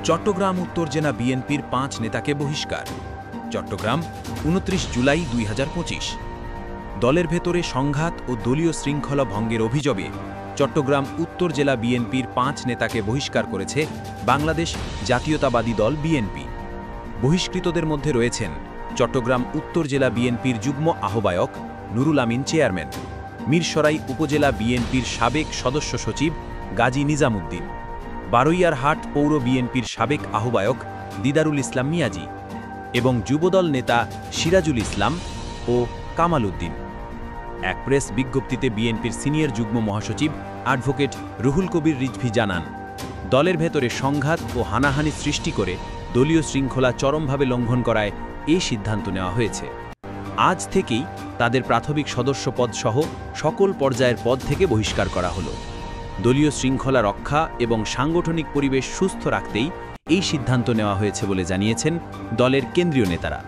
চট্টগ্রাম উত্তর জেলা বিএনপির ৫ নেতাকে বহিষ্কার। চট্টগ্রাম ২৯ জুলাই ২০২৫। দলের ভেতরে সংঘাত ও দলীয় শৃঙ্খলা ভঙ্গের অভিযোগে চট্টগ্রাম উত্তর জেলা বিএনপির ৫ নেতাকে বহিষ্কার করেছে বাংলাদেশ জাতীয়তাবাদী দল বিএনপি। বহিষ্কৃতদের মধ্যে রয়েছেন চট্টগ্রাম উত্তর জেলা বিএনপির যুগ্ম আহ্বায়ক নুরুল আমিন চেয়ারম্যান, মিরসরাই উপজেলা বিএনপির সাবেক সদস্য সচিব গাজী নিজামুদ্দিন, বারৈয়ারহাট পৌর বিএনপির সাবেক আহ্বায়ক দিদারুল ইসলাম মিয়াজি এবং যুবদল নেতা সিরাজুল ইসলাম ও কামাল উদ্দিন। এক প্রেস বিজ্ঞপ্তিতে বিএনপির সিনিয়র যুগ্ম মহাসচিব অ্যাডভোকেট রুহুল কবির রিজভী জানান, দলের ভেতরে সংঘাত ও হানাহানি সৃষ্টি করে দলীয় শৃঙ্খলা চরমভাবে লঙ্ঘন করায় এই সিদ্ধান্ত নেওয়া হয়েছে। আজ থেকেই তাদের প্রাথমিক সদস্য পদ সহ সকল পর্যায়ের পদ থেকে বহিষ্কার করা হলো। দলীয় শৃঙ্খলা রক্ষা এবং সাংগঠনিক পরিবেশ সুস্থ রাখতেই এই সিদ্ধান্ত নেওয়া হয়েছে বলে জানিয়েছেন দলের কেন্দ্রীয় নেতারা।